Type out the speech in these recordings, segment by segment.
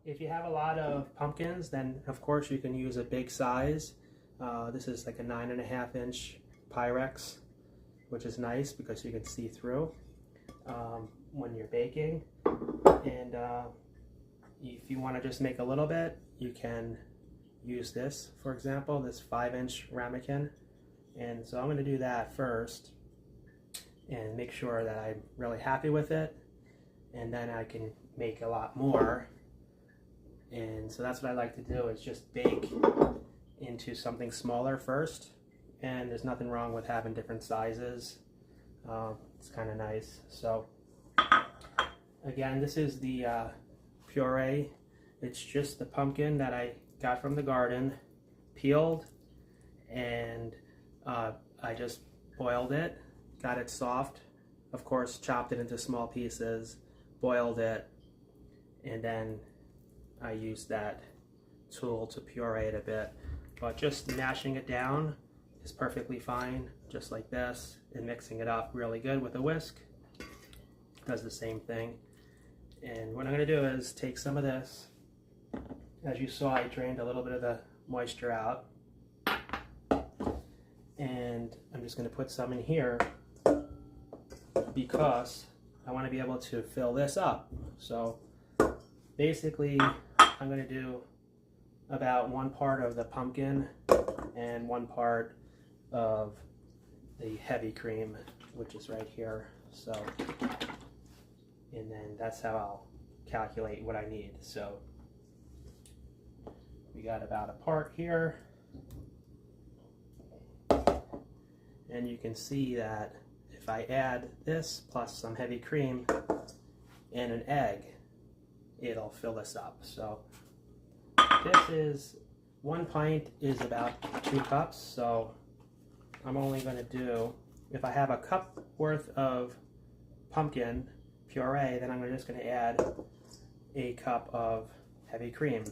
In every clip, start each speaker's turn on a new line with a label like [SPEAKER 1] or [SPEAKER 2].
[SPEAKER 1] if you have a lot of pumpkins, then of course you can use a big size. This is like a 9.5-inch Pyrex, which is nice because you can see through when you're baking. And if you want to just make a little bit, you can use this, for example, this 5-inch ramekin. And so I'm going to do that first and make sure that I'm really happy with it, and then I can make a lot more. And so that's what I like to do, is just bake into something smaller first. And there's nothing wrong with having different sizes. It's kind of nice. So again, this is the puree. It's just the pumpkin that I got from the garden, peeled, and I just boiled it, got it soft, of course chopped it into small pieces, boiled it, and then I used that tool to puree it a bit. But just mashing it down is perfectly fine, just like this, and mixing it up really good with a whisk does the same thing. And what I'm going to do is take some of this. As you saw, I drained a little bit of the moisture out, and I'm just going to put some in here because I want to be able to fill this up. So basically I'm going to do about 1 part of the pumpkin and 1 part of the heavy cream, which is right here. So, and then that's how I'll calculate what I need. So we got about a part here, and you can see that if I add this plus some heavy cream and an egg, it'll fill this up. So this is 1 pint is about 2 cups. So I'm only going to do, if I have a cup worth of pumpkin puree, then I'm just going to add a cup of heavy cream.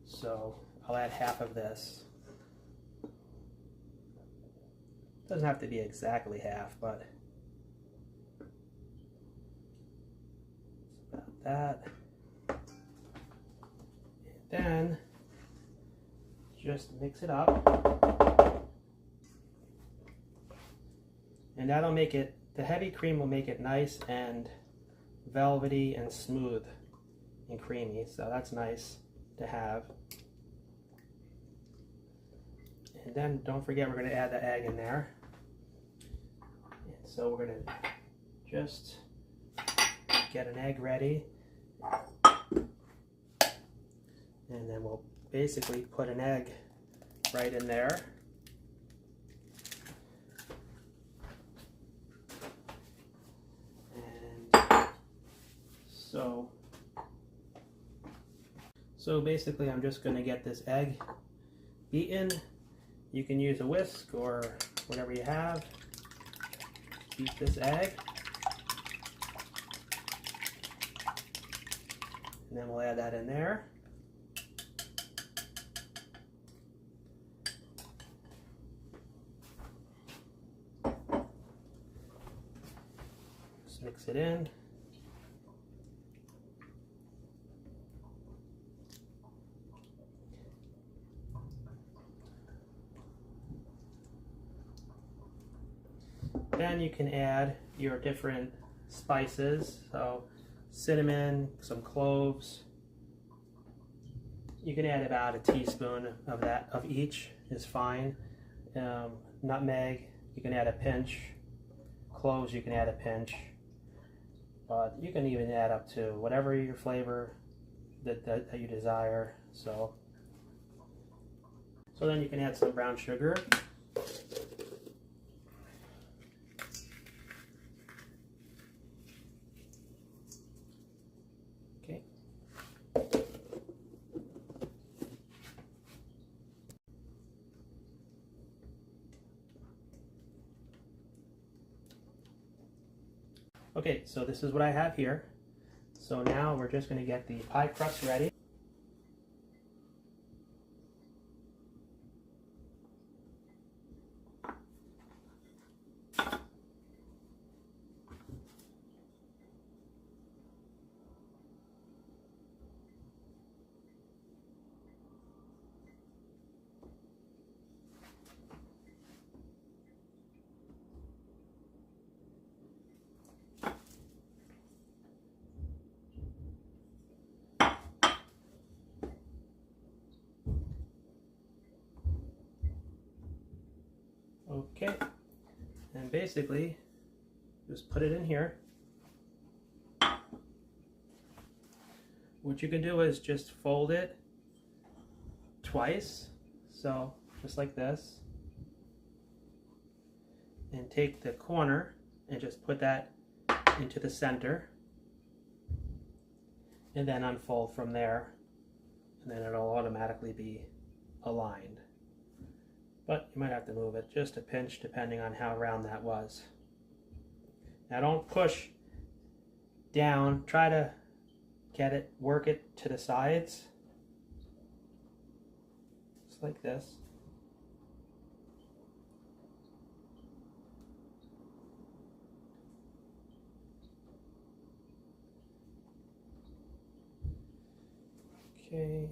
[SPEAKER 1] So I'll add half of this. Doesn't have to be exactly half, but it's about that. And then just mix it up. And that'll make it, the heavy cream will make it nice and velvety and smooth and creamy. So that's nice to have. And then don't forget, we're going to add the egg in there. And so we're going to just get an egg ready. And then we'll basically put an egg right in there. And so basically I'm just going to get this egg beaten. You can use a whisk or whatever you have. Beat this egg. And then we'll add that in there. Just mix it in. Then you can add your different spices, so cinnamon, some cloves. You can add about a teaspoon of that, of each is fine. Nutmeg, you can add a pinch. Cloves, you can add a pinch. But you can even add up to whatever your flavor that you desire. So then you can add some brown sugar. Okay, so this is what I have here. So now we're just going to get the pie crust ready. Okay, and basically just put it in here. What you can do is just fold it twice, so just like this, and take the corner and just put that into the center, and then unfold from there, and then it'll automatically be aligned. But you might have to move it just a pinch depending on how round that was. Now don't push down, try to get it, work it to the sides, just like this. Okay.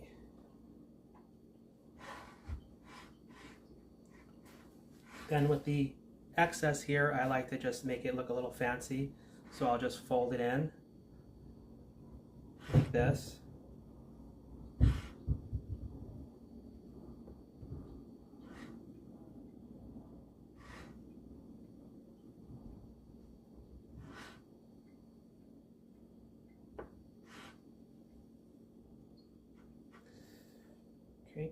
[SPEAKER 1] Then with the excess here, I like to just make it look a little fancy, so I'll just fold it in like this. Okay.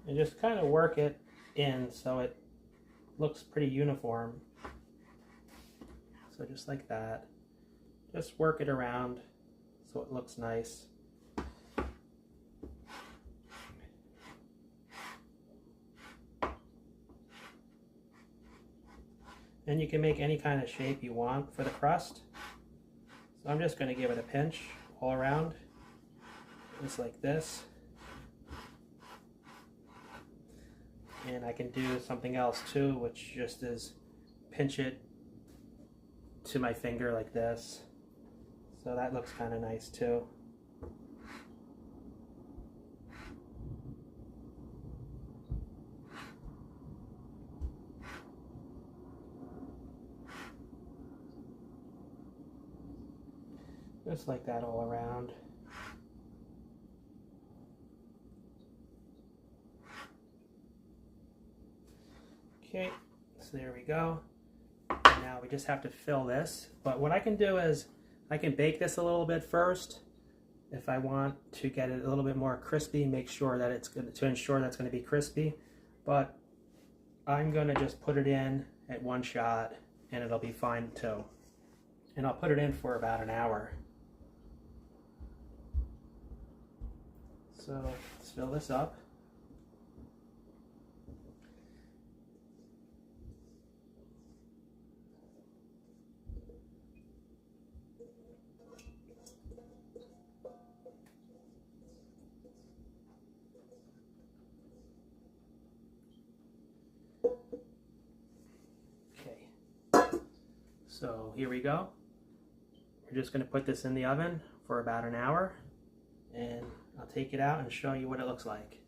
[SPEAKER 1] And just kind of work it in so it looks pretty uniform. So just like that. Just work it around so it looks nice. And you can make any kind of shape you want for the crust. So I'm just going to give it a pinch all around, just like this. And I can do something else too, which just is pinch it to my finger like this. So that looks kind of nice too. Just like that all around. Okay, so there we go. And now we just have to fill this. But what I can do is I can bake this a little bit first if I want to get it a little bit more crispy, make sure that it's good to ensure that's going to be crispy. But I'm going to just put it in at one shot and it'll be fine too. And I'll put it in for about an hour. So let's fill this up. Okay, so here we go. We're just going to put this in the oven for about an hour, and I'll take it out and show you what it looks like.